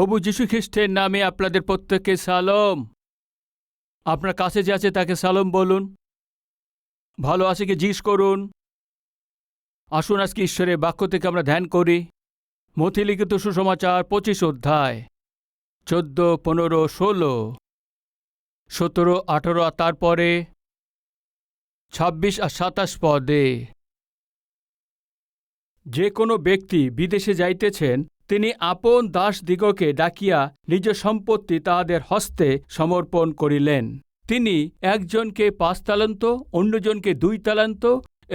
প্রভু যীশু খ্রিস্টের নামে আপনাদের প্রত্যেককে সালাম। আপনার কাছে যে আছে তাকে সালাম বলুন। ভালো আছে কি জিজ্ঞেস করুন। আসুন আজকে ঈশ্বরের বাক্য থেকে আমরা ধ্যান করি। মথি লিখিত সুসমাচার 25 অধ্যায় 14, 15, 16, 17, 18 আর তারপরে 26 আর 27 পদে। যে কোনো ব্যক্তি বিদেশে যাইতেছেন, তিনি আপন দাসদিগকে ডাকিয়া নিজ সম্পত্তি তাহাদের হস্তে সমর্পণ করিলেন। তিনি একজনকে 5 তালান্ত, অন্যজনকে 2 তালান্ত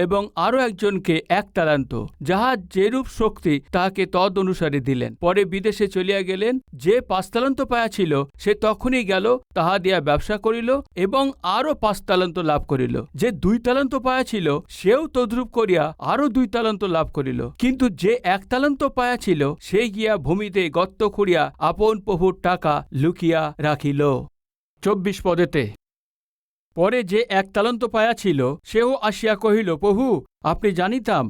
এবং আরও একজনকে 1 তালান্ত, যাহার যেরূপ শক্তি তাহাকে তদ অনুসারে দিলেন। পরে বিদেশে চলিয়া গেলেন। যে 5 তালান্ত পায়া ছিল, সে তখনই গেল, তাহা দিয়া ব্যবসা করিল এবং আরও 5 তালান্ত লাভ করিল। যে 2 তালান্ত পায়া ছিল, সেও তদ্রূপ করিয়া আরও 2 তালান্ত লাভ করিল। কিন্তু যে 1 তালান্ত পায়া ছিল, সে গিয়া ভূমিতে গর্ত খুঁড়িয়া আপন প্রভুর টাকা লুকিয়া রাখিল। 24 পদেতে। পরে যে 1 তালান্ত পায়া ছিল, সেও আসিয়া কহিল, প্রভু, আপনি জানিতাম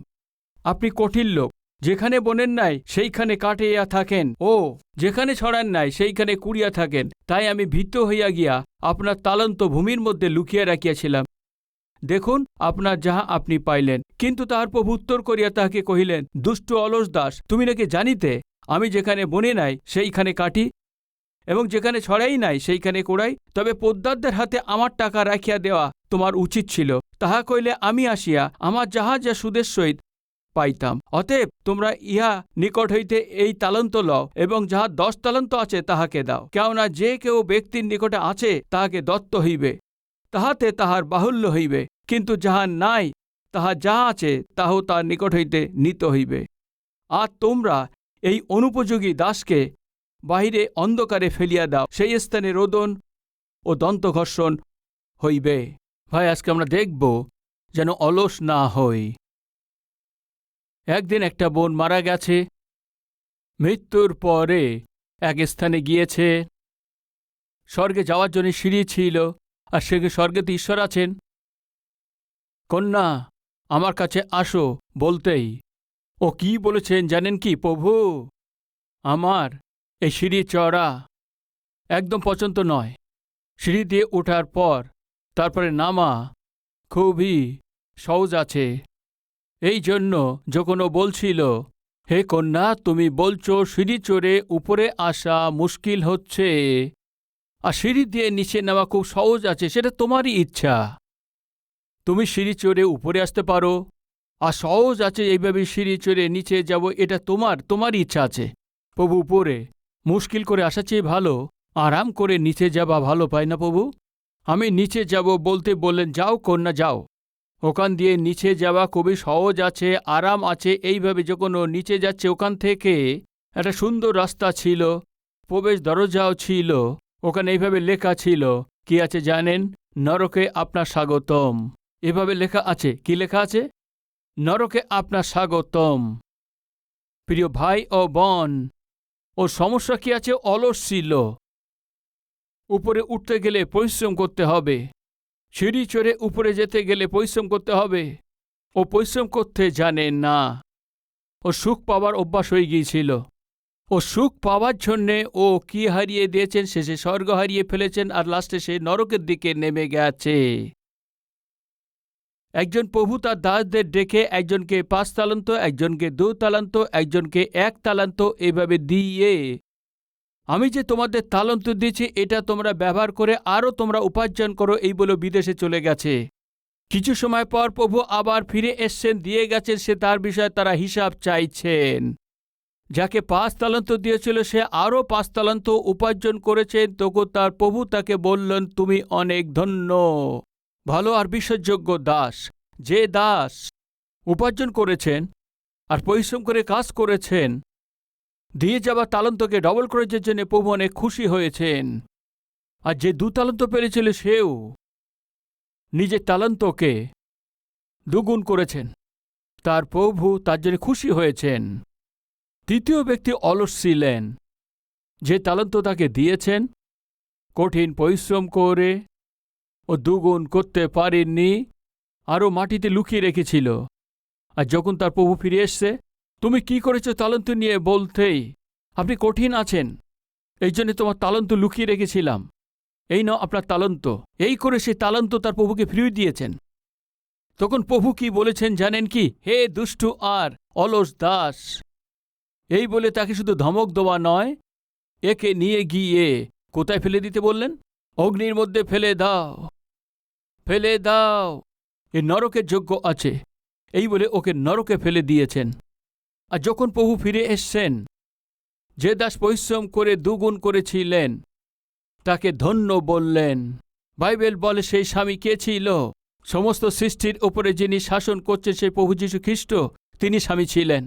আপনি কঠিন লোক, যেখানে বোনেন নাই সেইখানে কাটিয়া থাকেন, ও যেখানে ছড়ান নাই সেইখানে কুড়িয়া থাকেন। তাই আমি ভীত হইয়া গিয়া আপনার তালান্ত ভূমির মধ্যে লুকিয়া রাখিয়াছিলাম। দেখুন, আপনার যাহা আপনি পাইলেন। কিন্তু তাহার প্রভু উত্তর করিয়া তাহাকে কহিলেন, দুষ্ট অলস দাস, তুমি নাকি জানিতে আমি যেখানে বনে নাই সেইখানে কাটি এবং যেখানে ছড়াই নাই সেইখানে কোড়াই? তবে পোদ্দারদের হাতে আমার টাকা রাখিয়া দেওয়া তোমার উচিত ছিল। তাহা কইলে আমি আসিয়া আমার যাহা যা সুদের সহিত পাইতাম। অতএব তোমরা ইহা নিকট হইতে এই তালান্ত লও এবং যাহা 10 তালান্ত আছে তাহাকে দাও। কেননা যে কেউ ব্যক্তির নিকটে আছে তাহাকে দত্ত হইবে, তাহাতে তাহার বাহুল্য হইবে, কিন্তু যাহার নাই তাহা যাহা আছে তাহাও তার নিকট হইতে নিত হইবে। আর তোমরা এই অনুপযোগী দাসকে বাহিরে অন্ধকারে ফেলিয়া দাও, সেই স্থানে রোদন ও দন্তঘর্ষণ হইবে। ভাই, আজকে আমরা দেখব যেন অলস না হই। একদিন একটা বোন মারা গেছে। মৃত্যুর পরে এক স্থানে গিয়েছে। স্বর্গে যাওয়ার জন্য সিঁড়ি ছিল, আর সে স্বর্গেতে ঈশ্বর আছেন। কন্যা, আমার কাছে আসো বলতেই ও কি বলেছেন জানেন কি? প্রভু, আমার এই সিঁড়ি চড়া একদম পছন্দ নয়। সিঁড়ি দিয়ে ওঠার পর তারপরে নামা খুবই সহজ আছে। এই জন্য যখন ও বলছিল, হে কন্যা, তুমি বলছো সিঁড়ি চড়ে উপরে আসা মুশকিল হচ্ছে আর সিঁড়ি দিয়ে নিচে নেওয়া খুব সহজ আছে, সেটা তোমারই ইচ্ছা। তুমি সিঁড়ি চড়ে উপরে আসতে পারো, আর সহজ আছে এইভাবে সিঁড়ি চড়ে নিচে যাব, এটা তোমার ইচ্ছা আছে। প্রভু, উপরে মুশকিল করে আসা চেয়ে ভালো আরাম করে নিচে যাবা ভালো, পাই না প্রভু? আমি নিচে যাব বলতে বললেন, যাও কন্যা যাও, ওখান দিয়ে নিচে যাওয়া খুবই সহজ আছে, আরাম আছে। এইভাবে যখন ও নিচে যাচ্ছে, ওখান থেকে একটা সুন্দর রাস্তা ছিল, প্রবেশ দরজাও ছিল। ওখানে এইভাবে লেখা ছিল, কি আছে জানেন? নরকে আপনার স্বাগতম। এভাবে লেখা আছে। কি লেখা আছে? নরকে আপনার স্বাগতম। প্রিয় ভাই ও বোন, ওর সমস্যা কি আছে? অলস ছিল। উপরে উঠতে গেলে পরিশ্রম করতে হবে, সিঁড়ি চড়ে উপরে যেতে গেলে পরিশ্রম করতে হবে। ও পরিশ্রম করতে জানে না। ও সুখ পাওয়ার অভ্যাস হয়ে গিয়েছিল। ও সুখ পাওয়ার জন্যে ও কি হারিয়ে দিয়েছেন? শেষে স্বর্গ হারিয়ে ফেলেছেন, আর লাস্টে সে নরকের দিকে নেমে গেছে। একজন প্রভু তার দাসদের ডেকে একজনকে 5 তালান্ত, একজনকে 2 তালান্ত, একজনকে 1 তালান্ত এভাবে দিয়ে, আমি যে তোমাদের তালান্ত দিয়েছি এটা তোমরা ব্যবহার করে আরও তোমরা উপার্জন করো, এই বলে বিদেশে চলে গেছে। কিছু সময় পর প্রভু আবার ফিরে এসছেন, দিয়ে গেছেন, সে তার বিষয়ে তারা হিসাব চাইছেন। যাকে 5 তালান্ত দিয়েছিল সে আরও 5 তালান্ত উপার্জন করেছেন। তখন তার প্রভু তাকে বললেন, তুমি অনেক ধন্য, ভালো আর বিশ্বাসযোগ্য দাস। যে দাস উপার্জন করেছেন আর পরিশ্রম করে কাজ করেছেন, দিয়ে যাওয়া তালান্তকে ডবল করার জন্য প্রভু অনেক খুশি হয়েছেন। আর যে 2 তালান্ত পেরেছিল সেও নিজের তালান্তকে দুগুণ করেছেন। তার প্রভু তার জন্য খুশি হয়েছেন। তৃতীয় ব্যক্তি অলস ছিলেন। যে তালান্ত তাকে দিয়েছেন, কঠিন পরিশ্রম করে ও দুগুণ করতে পারেননি, আরও মাটিতে লুকিয়ে রেখেছিল। আর যখন তার প্রভু ফিরে এসছে, তুমি কি করেছো তালান্ত নিয়ে বলতেই আপনি কঠিন আছেন, এই জন্য তোমার তালন্ত লুকিয়ে রেখেছিলাম, এই নাও আপনার তালন্ত। এই করে সে তালন্ত তার প্রভুকে ফিরিয়ে দিয়েছেন। তখন প্রভু কি বলেছেন জানেন কি? হে দুষ্টু আর অলস দাস, এই বলে তাকে শুধু ধমক দেওয়া নয়, একে নিয়ে গিয়ে কোথায় ফেলে দিতে বললেন? অগ্নির মধ্যে ফেলে দাও, ফেলে দাও, এ নরকের যোগ্য আছে। এই বলে ওকে নরকে ফেলে দিয়েছেন। আর যখন প্রভু ফিরে এসছেন, যে দাস পরিশ্রম করে দুগুণ করেছিলেন তাকে ধন্য বললেন। বাইবেল বলে সেই স্বামী কে ছিল? সমস্ত সৃষ্টির ওপরে যিনি শাসন করছেন সেই প্রভু যীশু খ্রিস্ট, তিনি স্বামী ছিলেন।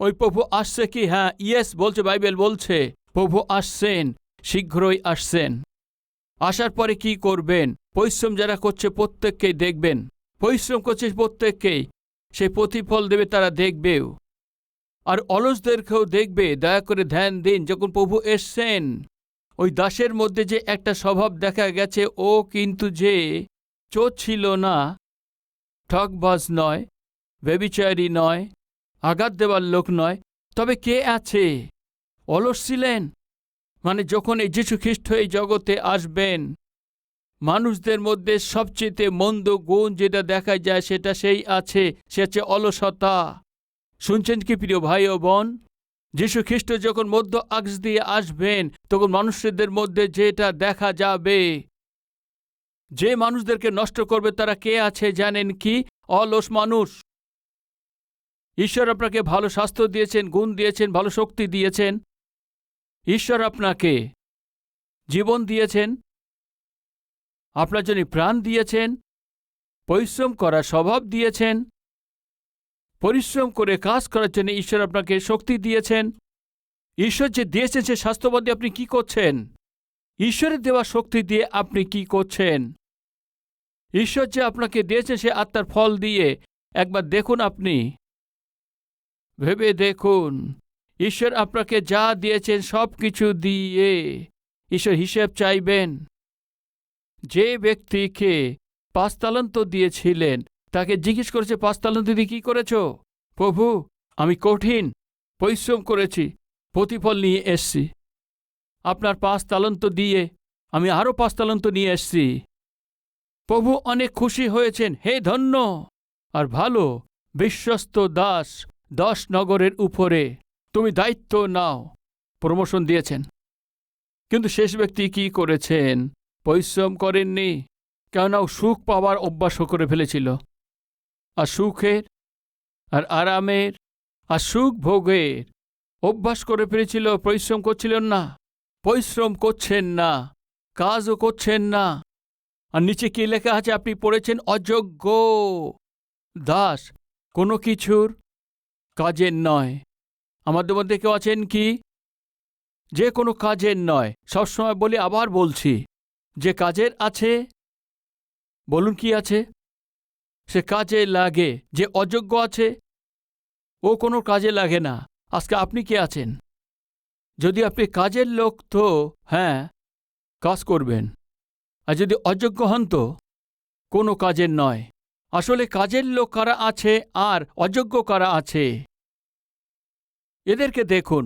ওই প্রভু আসছে কি? হ্যাঁ, ইয়েস বলছে, বাইবেল বলছে প্রভু আসছেন, শীঘ্রই আসছেন। আসার পরে কি করবেন? পরিশ্রম যারা করছে প্রত্যেককেই দেখবেন, পরিশ্রম করছে প্রত্যেককেই সেই প্রতিফল দেবে, তারা দেখবেও। আর অলসদেরকেও দেখবে। দয়া করে ধ্যান দিন, যখন প্রভু এসছেন, ওই দাসের মধ্যে যে একটা স্বভাব দেখা গেছে, ও কিন্তু যে চোর ছিল না, ঠকবাজ নয়, ব্যভিচারী নয়, আঘাত দেওয়ার লোক নয়, তবে কে আছে? অলস ছিলেন। মানে যখন এই যীশু খ্রিস্ট এই জগতে আসবেন, মানুষদের মধ্যে সবচেয়ে মন্দ গুণ যেটা দেখা যায় সেটা সেই আছে, সে হচ্ছে অলসতা। শুনছেন কি প্রিয় ভাই ও বোন? যীশু খ্রিস্ট যখন মধ্য আকাশ দিয়ে আসবেন, তখন মানুষদের মধ্যে যেটা দেখা যাবে, যে মানুষদেরকে নষ্ট করবে তারা কে আছে জানেন কি? অলস মানুষ। ঈশ্বর আপনাকে ভালো স্বাস্থ্য দিয়েছেন, গুণ দিয়েছেন, ভালো শক্তি দিয়েছেন। ঈশ্বর আপনাকে জীবন দিয়েছেন, আপনার জন্য প্রাণ দিয়েছেন, পরিশ্রম করার স্বভাব দিয়েছেন, পরিশ্রম করে কাজ করার জন্য ঈশ্বর আপনাকে শক্তি দিয়েছেন। ঈশ্বর যে দিয়েছেন সে স্বাস্থ্যবাদী, আপনি কি করছেন? ঈশ্বরের দেওয়া শক্তি দিয়ে আপনি কি করছেন? ঈশ্বর যে আপনাকে দিয়েছে সে আত্মার ফল দিয়ে একবার দেখুন, আপনি ভেবে দেখুন। ঈশ্বর আপনাকে যা দিয়েছেন সব কিছু দিয়ে ঈশ্বর হিসেব চাইবেন। যে ব্যক্তিকে 5 তালান্ত দিয়েছিলেন তাকে জিজ্ঞেস করেছে, 5 তালান্ত দিয়ে কি করেছ? প্রভু, আমি কঠিন পরিশ্রম করেছি, প্রতিফল নিয়ে এসছি। আপনার 5 তালান্ত দিয়ে আমি আরও 5 তালান্ত নিয়ে এসছি। প্রভু অনেক খুশি হয়েছেন। হে ধন্য আর ভালো বিশ্বস্ত দাস, 10 নগরের উপরে তুমি দায়িত্ব নাও, প্রমোশন দিয়েছেন। কিন্তু শেষ ব্যক্তি কি করেছেন? পরিশ্রম করেননি, কেননা সুখ পাওয়ার অভ্যাস করে ফেলেছিল। আর সুখের আর আরামের আর সুখ ভোগের অভ্যাস করে ফেলেছিল। পরিশ্রম করছিলেন না, পরিশ্রম করছেন না, কাজও করছেন না। আর নিচে কি লেখা আছে আপনি পড়েছেন? অযোগ্য দাস, কোনো কিছুর কাজের নয়। আমাদের মধ্যে কেউ আছেন কি যে কোনো কাজের নয়? সবসময় বলি, আবার বলছি, যে কাজের আছে, বলুন কি আছে? সে কাজে লাগে। যে অযোগ্য আছে ও কোনো কাজে লাগে না। আজকে আপনি কে আছেন? যদি আপনি কাজের লোক তো হ্যাঁ, কাজ করবেন। আর যদি অযোগ্য হন তো কোনো কাজের নয়। আসলে কাজের লোক কারা আছে আর অযোগ্য কারা আছে, এদেরকে দেখুন।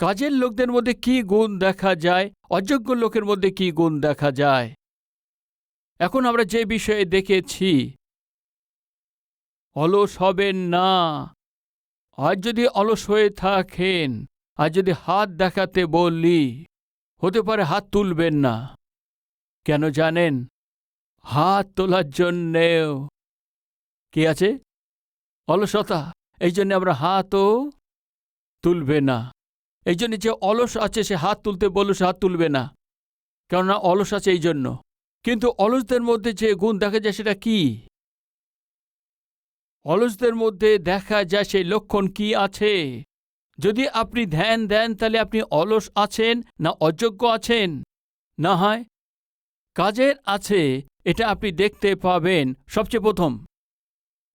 কাজের লোকদের মধ্যে কি গুণ দেখা যায়, অযোগ্য লোকের মধ্যে কি গুণ দেখা যায়। এখন আমরা যে বিষয়ে দেখেছি, অলস হবেন না। আজ যদি অলস হয়ে থাকেন, আজ যদি হাত দেখাতে বলি, হতে পারে হাত তুলবেন না। কেন জানেন? হাত তোলার জন্যেও কি আছে? অলসতা। এই জন্য আমরা হাতও তুলবে না। এই জন্য যে অলস আছে সে হাত তুলতে বলল, সে হাত তুলবে না, কেননা অলস আছে এই জন্য। কিন্তু অলসদের মধ্যে যে গুণ দেখা যায় সেটা কি? অলসদের মধ্যে দেখা যায় সেই লক্ষণ কি আছে? যদি আপনি ধ্যান দেন তাহলে আপনি অলস আছেন না অযোগ্য আছেন, না হয় কাজের আছে, এটা আপনি দেখতে পাবেন। সবচেয়ে প্রথম,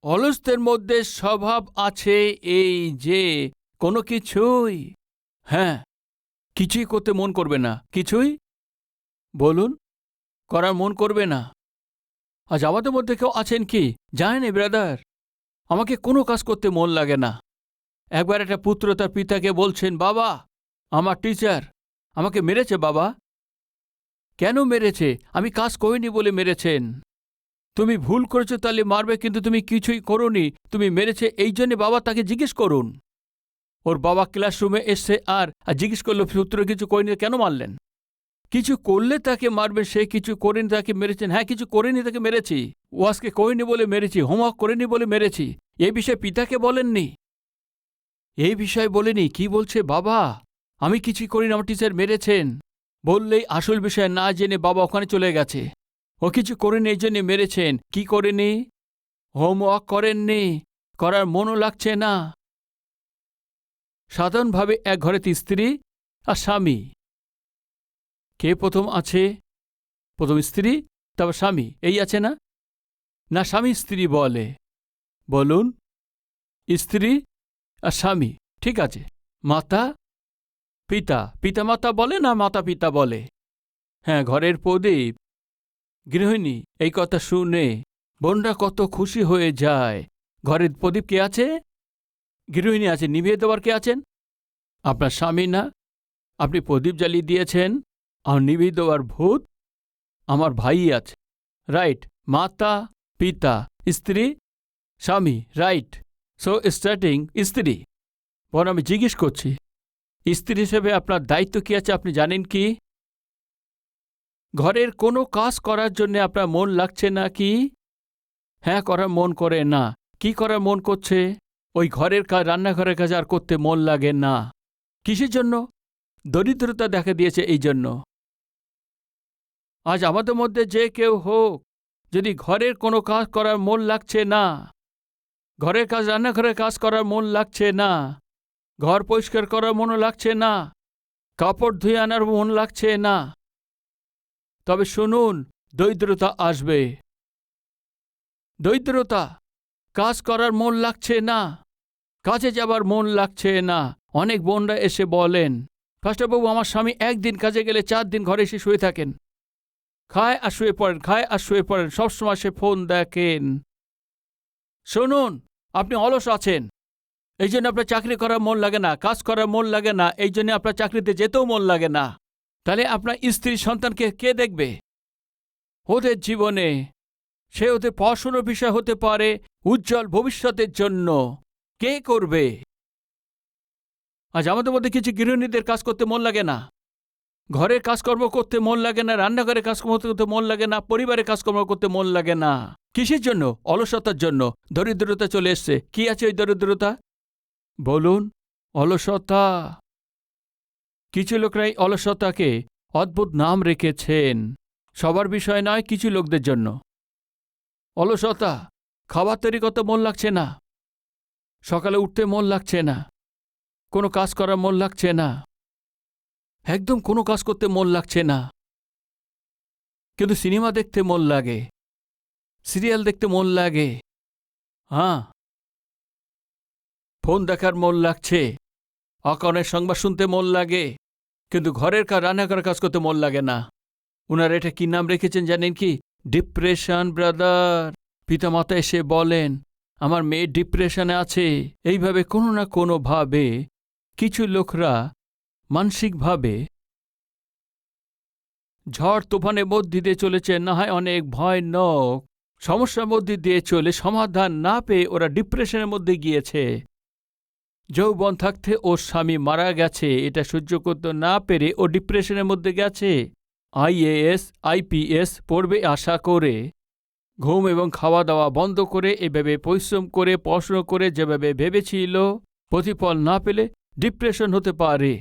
অলসদের মধ্যে স্বভাব আছে এই যে কোনো কিছুই হ্যাঁ কিছুই করতে মন করবে না। কিছুই বলুন করার মন করবে না। আজ আমাদের মধ্যে কেউ আছেন কি জানেন ব্রাদার, আমাকে কোনো কাজ করতে মন লাগে না। একবার একটা পুত্র তার পিতাকে বলছেন, বাবা আমার টিচার আমাকে মেরেছে বাবা। কেন মেরেছে? আমি কাজ করিনি বলে মেরেছেন। তুমি ভুল করেছো তাহলে মারবে, কিন্তু তুমি কিছুই করোনি, তুমি মেরেছে এই জন্যে বাবা। তাকে জিজ্ঞেস করুন। ওর বাবা ক্লাসরুমে এসছে আর জিজ্ঞেস করলো সূত্র কিছু করিনি কেন মারলেন। কিছু করলে তাকে মারবেন, সে কিছু করেনি তাকে মেরেছেন। হ্যাঁ, কিছু করেনি তাকে মেরেছি। ও আজকে করিনি বলে মেরেছি, হোমওয়ার্ক করেনি বলে মেরেছি। এই বিষয়ে পিতাকে বলেননি, এই বিষয়ে বলেনি। কি বলছে বাবা? আমি কিছুই করিনি, আমার টিচার মেরেছেন। বললেই আসল বিষয় না জেনে বাবা ওখানে চলে গেছে। ও কিছু করেনি এই জন্যে মেরেছেন। কি করেনি? হোমওয়ার্ক করেননি, করার মনও লাগছে না। সাধারণভাবে এক ঘরেতে স্ত্রী আর স্বামী, কে প্রথম আছে? প্রথম স্ত্রী, তারপর স্বামী, এই আছে না? না, স্বামী স্ত্রী বলে। বলুন, স্ত্রী আর স্বামী, ঠিক আছে। মাতা পিতা, পিতা মাতা বলে না মাতা পিতা বলে? হ্যাঁ, ঘরের প্রদীপ গৃহিণী। এই কথা শুনে বোনরা কত খুশি হয়ে যায়। ঘরের প্রদীপ কে আছে? গৃহিণী আছে। নিভিয়ে দেওয়ার কে আছেন? আপনার স্বামী না? আপনি প্রদীপ জ্বালিয়ে দিয়েছেন, আর নিভিয়ে দেওয়ার ভূত আমার ভাই আছে। রাইট? মাতা পিতা স্ত্রী স্বামী, রাইট? সো স্টার্টিং স্ত্রী। বরং আমি জিজ্ঞেস করছি, স্ত্রী হিসেবে আপনার দায়িত্ব কি আছে আপনি জানেন কি? ঘরের কোনো কাজ করার জন্য আপনার মন লাগছে না কি? হ্যাঁ, করার মন করে না। কি করার মন করছে? ওই ঘরের কাজ, রান্নাঘরের কাজ আর করতে মন লাগে না। কিসের জন্য? দরিদ্রতা দেখা দিয়েছে এই জন্য। আজ আমাদের মধ্যে যে কেউ হোক, যদি ঘরের কোনো কাজ করার মন লাগছে না, ঘরের কাজ, রান্নাঘরের কাজ করার মন লাগছে না, ঘর পরিষ্কার করার মনও লাগছে না, কাপড় ধুয়ে আনার মন লাগছে না, তবে শুনুন, দরিদ্রতা আসবে। দরিদ্রতা, কাজ করার মন লাগছে না, কাজে যাবার মন লাগছে না। অনেক বোনরা এসে বলেন, ফাস্টারবাবু আমার স্বামী একদিন কাজে গেলে 4 দিন ঘরে এসে শুয়ে থাকেন, খায় আর শুয়ে পড়েন, খায় আর শুয়ে পড়েন, সবসময় সে ফোন দেখেন। শুনুন, আপনি অলস আছেন, এই জন্য আপনার চাকরি করার মন লাগে না, কাজ করার মন লাগে না, এই জন্য আপনার চাকরিতে যেতেও মন লাগে না। তাহলে আপনার স্ত্রী সন্তানকে কে দেখবে? ওদের জীবনে সে ওদের পড়াশোনার বিষয় হতে পারে, উজ্জ্বল ভবিষ্যতের জন্য কে করবে? আজ আমাদের মধ্যে কিছু গৃহিণীদের কাজ করতে মন লাগে না, ঘরের কাজকর্ম করতে মন লাগে না, রান্নাঘরের কাজকর্ম করতে মন লাগে না, পরিবারের কাজকর্ম করতে মন লাগে না। কিসের জন্য? অলসতার জন্য। দরিদ্রতা চলে এসছে। কি আছে ওই দরিদ্রতা? বলুন, অলসতা। কিছু লোকরা এই অলসতাকে অদ্ভুত নাম রেখেছেন। সবার বিষয় নয়, কিছু লোকদের জন্য। অলসতা, খাবার তৈরি করতে মন লাগছে না, সকালে উঠতে মন লাগছে না, কোনো কাজ করার মন লাগছে না, একদম কোনো কাজ করতে মন লাগছে না, কিন্তু সিনেমা দেখতে মন লাগে, সিরিয়াল দেখতে মন লাগে, হ্যাঁ, ফোন দেখার মন লাগছে, অকারণের সংবাদ শুনতে মন লাগে, কিন্তু ঘরের কাজ, রান্নাঘরের কাজ করতে মন লাগে না। ওনারা এটা কি নাম রেখেছেন জানেন কি? Depression, brother. পিতামাতা এসে বলেন, আমার মেয়ে ডিপ্রেশনে আছে। এইভাবে কোনো না কোনোভাবে কিছু লোকরা মানসিকভাবে ঝড় তুফানের মধ্যে দিয়ে চলেছে, না হয় অনেক ভয়ানক সমস্যার মধ্যে দিয়ে চলে সমাধান না পেয়ে ওরা ডিপ্রেশনের মধ্যে গিয়েছে। যৌবন থাকতে ওর স্বামী মারা গেছে, এটা সহ্য করতে না পেরে ও ডিপ্রেশনের মধ্যে গেছে। IAS IPS পড়বে আশা করে, ঘুম এবং খাওয়া দাওয়া বন্ধ করে, এভাবে পরিশ্রম করে পড়াশুনো করে যেভাবে ভেবেছিল, প্রতিফল না পেলে ডিপ্রেশন হতে পারে।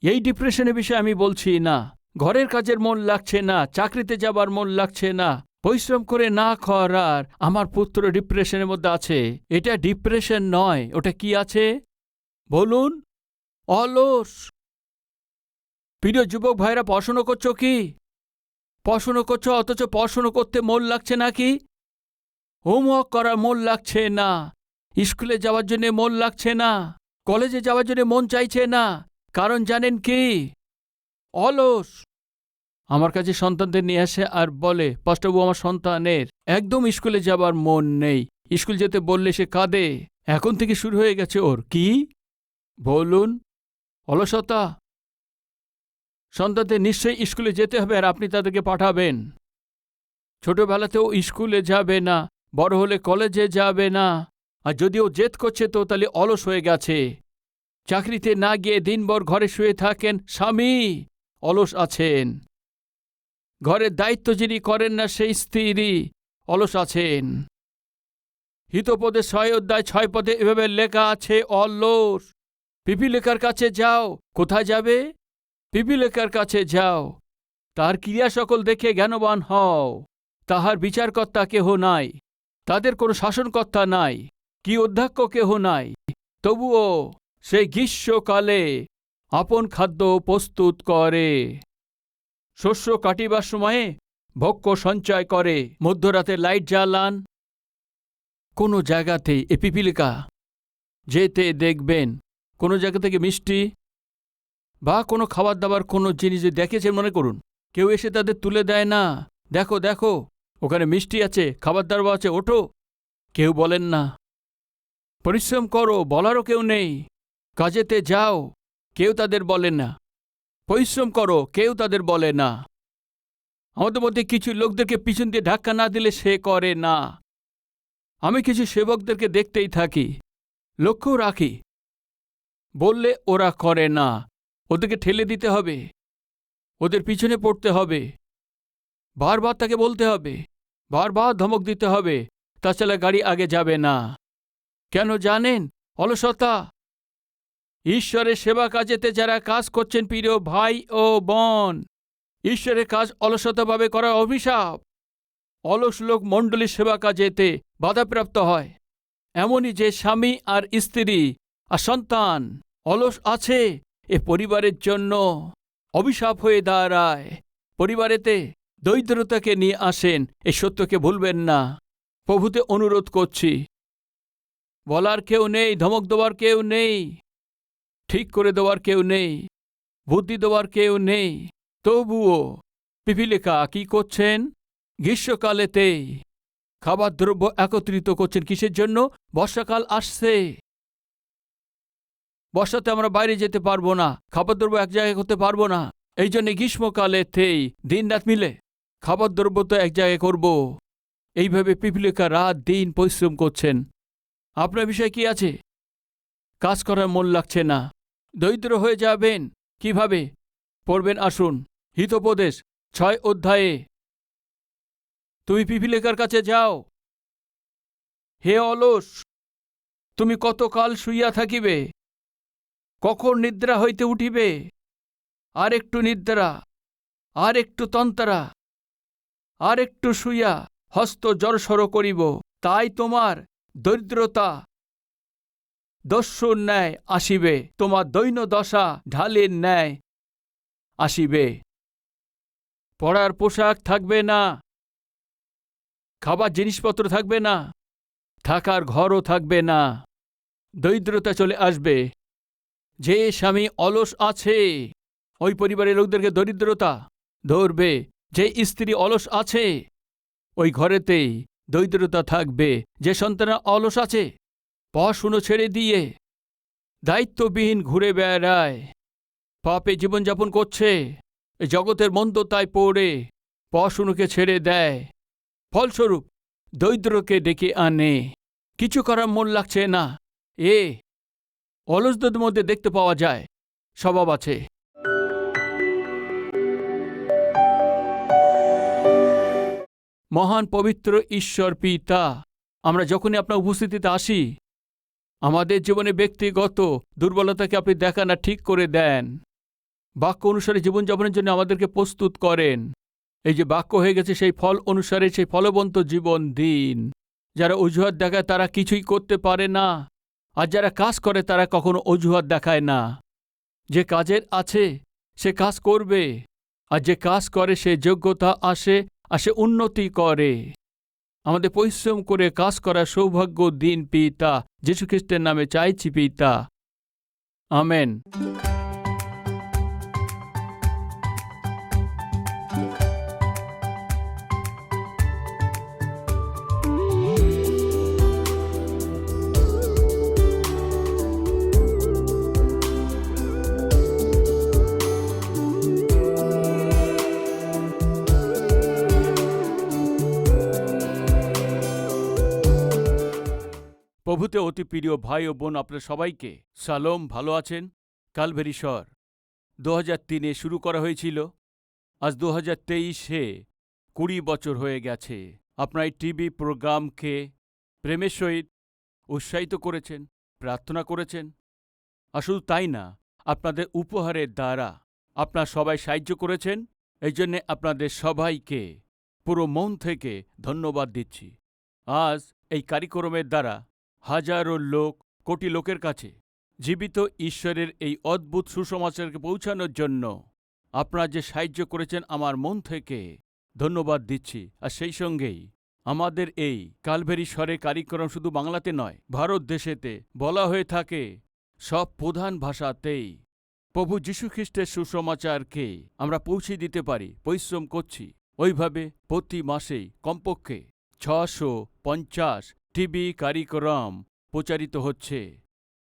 এই ডিপ্রেশনের বিষয়ে আমি বলছি না। ঘরের কাজের মন লাগছে না, চাকরিতে যাবার মন লাগছে না, পরিশ্রম করে না করার, আমার পুত্র ডিপ্রেশনের মধ্যে আছে। এটা ডিপ্রেশন নয়, ওটা কি আছে বলুন? অলস। প্রিয় যুবক ভাইরা, পড়াশুনো করছো কি? পড়াশুনো করছো, অথচ পড়াশুনো করতে মন লাগছে নাকি? হোমওয়ার্ক করার মন লাগছে না, স্কুলে যাওয়ার জন্য মন লাগছে না, কলেজে যাওয়ার জন্য মন চাইছে না। কারণ জানেন কি? অলস। আমার কাছে সন্তানদের নিয়ে আসে আর বলে, পাস্টারবাবু আমার সন্তানের একদম স্কুলে যাবার মন নেই, স্কুল যেতে বললে সে কাঁদে, এখন থেকে শুরু হয়ে গেছে ওর। কি বলুন? অলসতা। সন্তানদের নিশ্চয়ই স্কুলে যেতে হবে আর আপনি তাদেরকে পাঠাবেন। ছোটবেলাতেও স্কুলে যাবে না, বড় হলে কলেজে যাবে না, আর যদিও জেদ করছে তো তাহলে অলস হয়ে গেছে। চাকরিতে না গিয়ে দিনভর ঘরে শুয়ে থাকেন, স্বামী অলস আছেন। ঘরের দায়িত্ব যিনি করেন না সেই স্ত্রী অলস আছেন। হিতোপদে 6 অধ্যায় 6 পদে এভাবে লেখা আছে, অলস। পিপীলিকার কাছে যাও। কোথায় যাবে? পিপীলিকার কাছে যাও। তার ক্রিয়া সকল দেখে জ্ঞানবান হও। তাহার বিচারকর্তা কেহ নাই, তাদের কোনো শাসনকর্তা নাই, কি অধ্যক্ষ কেহ নাই। তবুও সেই গ্রীষ্মকালে আপন খাদ্য প্রস্তুত করে, শস্য কাটিবার সময়ে ভক্ষ্য সঞ্চয় করে, মধ্যরাতে লাইট জ্বালান। কোনো জায়গাতে এ পিপীলিকা যেতে দেখবেন, কোনো জায়গা থেকে মিষ্টি বা কোনো খাবার দাবার কোনো জিনিস দেখেছে মনে করুন, কেউ এসে তাদের তুলে দেয় না, দেখো দেখো ওখানে মিষ্টি আছে, খাবার দাবার আছে, ওঠো। কেউ বলেন না। পরিশ্রম করো, বলারও কেউ নেই। কাজেতে যাও, কেউ তাদের বলে না। পরিশ্রম করো, কেউ তাদের বলে না। আমাদের মধ্যে কিছু লোকদেরকে পিছন দিয়ে ধাক্কা না দিলে সে করে না। আমি কিছু সেবকদেরকে দেখতেই থাকি, লক্ষ্য রাখি, বললে ওরা করে না। ওদেরকে ঠেলে দিতে হবে, ওদের পিছনে পড়তে হবে, বারবার তাকে বলতে হবে, বারবার ধমক দিতে হবে, তাছাড়া গাড়ি আগে যাবে না। কেন জানেন? অলসতা। ঈশ্বরের সেবা কাজেতে যারা কাজ করছেন প্রিয় ভাই ও বোন, ঈশ্বরের কাজ অলসতাভাবে করা অভিশাপ। অলস লোক মণ্ডলীর সেবা কাজেতে বাধাপ্রাপ্ত হয়। এমনই যে স্বামী আর স্ত্রী আর সন্তান অলস আছে, এ পরিবারের জন্য অভিশাপ হয়ে দাঁড়ায়। পরিবারেতে দরিদ্রতাকে নিয়ে আসেন, এই সত্যকে ভুলবেন না। প্রভুতে অনুরোধ করছি, বলার কেউ নেই, ধমক দেওয়ার কেউ নেই, ঠিক করে দেওয়ার কেউ নেই, বুদ্ধি দেওয়ার কেউ নেই। তবুও পিপীলিকা কি করছেন? গ্রীষ্মকালেতেই খাবার দ্রব্য একত্রিত করছেন। কিসের জন্য? বর্ষাকাল আসছে। বর্ষাতে আমরা বাইরে যেতে পারবো না, খাবার দ্রব্য এক জায়গায় করতে পারবো না। এই জন্য গ্রীষ্মকালেতেই দিন রাত মিলে খাবার দ্রব্য তো এক জায়গায় করব। এইভাবে পিপীলিকা রাত দিন পরিশ্রম করছেন। আপনার বিষয় কি আছে? কাজ করার মন লাগছে না, দরিদ্র হয়ে যাবেন। কিভাবে পড়বেন আসুন। হিতোপদেশ 6 অধ্যায়ে, তুমি পিপীলিকার কাছে যাও। হে অলস, তুমি কতকাল শুইয়া থাকিবে? কখন নিদ্রা হইতে উঠিবে? আর একটু নিদ্রা, আর একটু তন্তরা, আর একটু শুইয়া হস্ত জড়সড় করিব। তাই তোমার দরিদ্রতা দস্যুর ন্যায় আসিবে, তোমার দৈন্য দশা ঢালের ন্যায় আসিবে। পরার পোশাক থাকবে না, খাবার জিনিসপত্র থাকবে না, থাকার ঘরও থাকবে না। দরিদ্রতা চলে আসবে। যে স্বামী অলস আছে, ওই পরিবারের লোকদেরকে দরিদ্রতা ধরবে। যে স্ত্রী অলস আছে, ওই ঘরেতেই দরিদ্রতা থাকবে। যে সন্তান অলস আছে, পড়াশুনো ছেড়ে দিয়ে দায়িত্ববিহীন ঘুরে বেড়ায়, পাপে জীবনযাপন করছে, জগতের মন্দতায় পড়ে পড়াশুনোকে ছেড়ে দেয়, ফলস্বরূপ দরিদ্রকে ডেকে আনে। কিছু করার মন লাগছে না। এ অলসদের মধ্যে দেখতে পাওয়া যায়, স্বভাব আছে। মহান পবিত্র ঈশ্বর পিতা, আমরা যখনই আপনার উপস্থিতিতে আসি, আমাদের জীবনে ব্যক্তিগত দুর্বলতাকে আপনি দেখান আর ঠিক করে দেন। বাক্য অনুসারে জীবনযাপনের জন্য আমাদেরকে প্রস্তুত করেন। এই যে বাক্য হয়ে গেছে, সেই ফল অনুসারে সেই ফলবন্ত জীবন দিন। যারা অজুহাত দেখায় তারা কিছুই করতে পারে না, আর যারা কাজ করে তারা কখনো অজুহাত দেখায় না। যে কাজের আছে সে কাজ করবে, আর যে কাজ করে সে যোগ্যতা আসে, আর সে উন্নতি করে। আমাদের পরিশ্রম করে কাজ করার সৌভাগ্য দিন পিতা, যীশু খ্রিস্টের নামে চাইছি পিতা, আমেন। প্রভুতে অতি প্রিয় ভাই ও বোন, আপনার সবাইকে সালোম। ভালো আছেন? কালভেরি শহর 2003-এ শুরু করা হয়েছিল। আজ 2023-এ 20 বছর হয়ে গেছে। আপনার এই টিভি প্রোগ্রামকে প্রেমের সহিত উৎসাহিত করেছেন, প্রার্থনা করেছেন। আর শুধু তাই না, আপনাদের উপহারের দ্বারা আপনার সবাই সাহায্য করেছেন। এই জন্যে আপনাদের সবাইকে পুরো মন থেকে ধন্যবাদ দিচ্ছি। আজ এই কার্যক্রমের দ্বারা হাজারো লোক, কোটি লোকের কাছে জীবিত ঈশ্বরের এই অদ্ভুত সুসমাচারকে পৌঁছানোর জন্য আপনারা যে সাহায্য করেছেন, আমার মন থেকে ধন্যবাদ দিচ্ছি। আর সেই সঙ্গেই আমাদের এই কালভেরি স্বরে কার্যক্রম শুধু বাংলাতে নয়, ভারত দেশেতে বলা হয়ে থাকে সব প্রধান ভাষাতেই প্রভু যীশুখ্রিস্টের সুসমাচারকে আমরা পৌঁছে দিতে পারি। পরিশ্রম করছি। ওইভাবে প্রতি মাসেই কমপক্ষে 650 টিভি কার্যক্রম প্রচারিত হচ্ছে।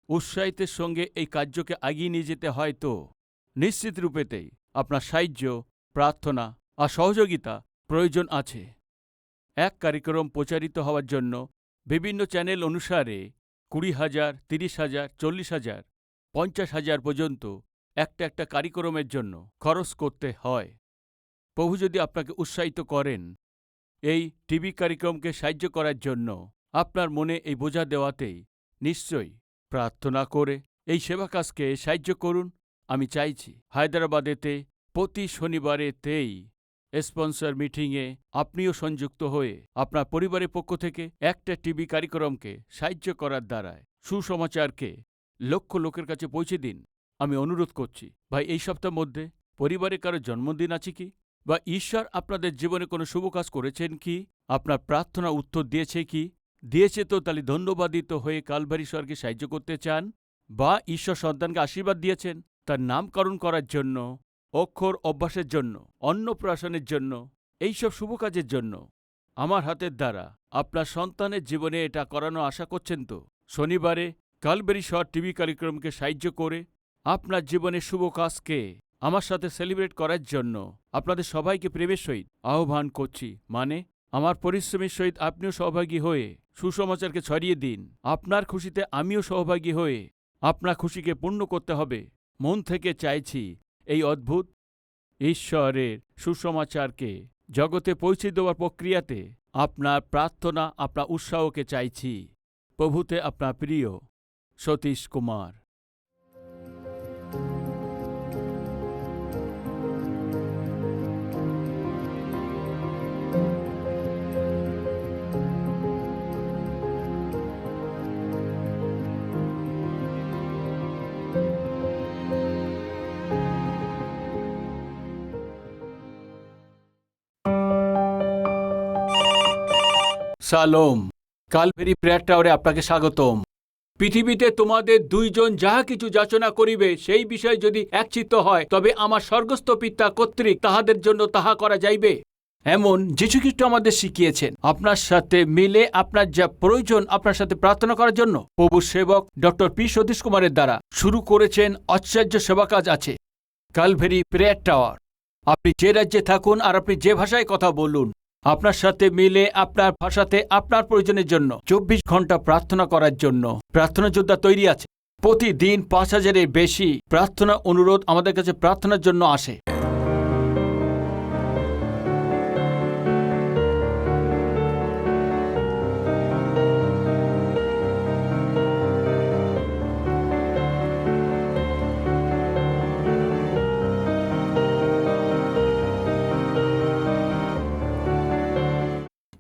উৎসাহিতের সঙ্গে এই কার্যকে এগিয়ে নিয়ে যেতে হয় তো নিশ্চিত রূপেতেই আপনার সাহায্য, প্রার্থনা আর সহযোগিতা প্রয়োজন আছে। এক কার্যক্রম প্রচারিত হওয়ার জন্য বিভিন্ন চ্যানেল অনুসারে 20,000, 30,000, 40,000, 50,000 পর্যন্ত একটা কার্যক্রমের জন্য খরচ করতে হয়। প্রভু যদি আপনাকে উৎসাহিত করেন এই টিভি কার্যক্রমকে সাহায্য করার জন্য, আপনার মনে এই বোঝা দেওয়াতেই নিশ্চয়ই প্রার্থনা করে এই সেবা কাজকে সাহায্য করুন। আমি চাইছি হায়দ্রাবাদেতে প্রতি শনিবারেতেই স্পন্সর মিটিংয়ে আপনিও সংযুক্ত হয়ে আপনার পরিবারের পক্ষ থেকে একটা টিভি কার্যক্রমকে সাহায্য করার দ্বারায় সুসমাচারকে লক্ষ লোকের কাছে পৌঁছে দিন। আমি অনুরোধ করছি, ভাই, এই সপ্তাহের মধ্যে পরিবারে কারো জন্মদিন আছে কি? বা ঈশ্বর আপনাদের জীবনে কোনো শুভ কাজ করেছেন কি? আপনার প্রার্থনা উত্তর দিয়েছে কি? দিয়েছে তো তাহলে ধন্যবাদিত হয়ে কালভারি স্বর্গে সাহায্য করতে চান? বা ঈশ্বর সন্তানকে আশীর্বাদ দিয়েছেন তার নামকরণ করার জন্য, অক্ষর অভ্যাসের জন্য, অন্নপ্রাশনের জন্য, এইসব শুভ কাজের জন্য আমার হাতের দ্বারা আপনার সন্তানের জীবনে এটা করানো আশা করছেন তো? শনিবারে কালভারি স্বর টিভি কার্যক্রমকে সাহায্য করে আপনার জীবনের শুভ কাজকে আমার সাথে সেলিব্রেট করার জন্য আপনাদের সবাইকে প্রেমের সহিত আহ্বান করছি। মানে আমার পরিশ্রমের সহিত আপনিও সহভাগী হয়ে সুসমাচারকে ছড়িয়ে দিন। আপনার খুশিতে আমিও সহভাগী হয়ে আপনার খুশিকে পূর্ণ করতে হবে। মন থেকে চাইছি এই অদ্ভুত ঈশ্বরের সুসমাচারকে জগতে পৌঁছে দেওয়ার প্রক্রিয়াতে আপনার প্রার্থনা, আপনার উৎসাহকে চাইছি। প্রভুতে আপনার প্রিয় সতীশ কুমার। সালোম। কালভেরি প্রেয়ার টাওয়ারে আপনাকে স্বাগতম। পৃথিবীতে তোমাদের দুইজন যাহা কিছু যাচনা করিবে সেই বিষয়ে যদি একচিত্ত হয়, তবে আমার স্বর্গস্থ পিতা কর্তৃক তাহাদের জন্য তাহা করা যাইবে। এমন যীশুখ্রিস্ট আমাদের শিখিয়েছেন। আপনার সাথে মিলে আপনার যা প্রয়োজন আপনার সাথে প্রার্থনা করার জন্য প্রভু সেবক ডক্টর পি সতীশ কুমারের দ্বারা শুরু করেছেন আশ্চর্য সেবা কাজ আছে কালভেরি প্রেয়ার টাওয়ার। আপনি যে রাজ্যে থাকুন আর আপনি যে ভাষায় কথা বলুন, আপনার সাথে মিলে আপনার ভাষাতে আপনার প্রয়োজনের জন্য 24 ঘন্টা প্রার্থনা করার জন্য প্রার্থনা যোদ্ধা তৈরি আছে। প্রতিদিন 5,000-এর বেশি প্রার্থনা অনুরোধ আমাদের কাছে প্রার্থনার জন্য আসে।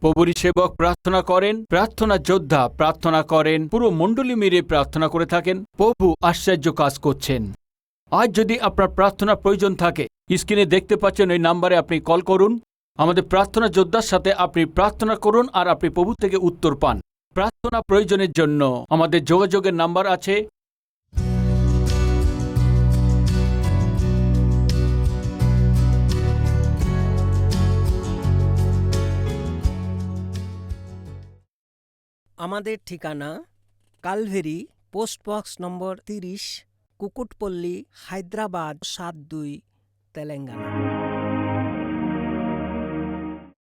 প্রভুর সেবক প্রার্থনা করেন, প্রার্থনা যোদ্ধা প্রার্থনা করেন, পুরো মণ্ডলী মিলে প্রার্থনা করে থাকেন। প্রভু আশ্চর্য কাজ করছেন। আজ যদি আপনার প্রার্থনা প্রয়োজন থাকে, স্ক্রিনে দেখতে পাচ্ছেন ওই নাম্বারে আপনি কল করুন। আমাদের প্রার্থনা যোদ্ধার সাথে আপনি প্রার্থনা করুন আর আপনি প্রভু থেকে উত্তর পান। প্রার্থনা প্রয়োজনের জন্য আমাদের যোগাযোগের নাম্বার আছে। আমাদের ঠিকানা Calvary, post box number 30, Kukatpally, Hyderabad 72, Telangana.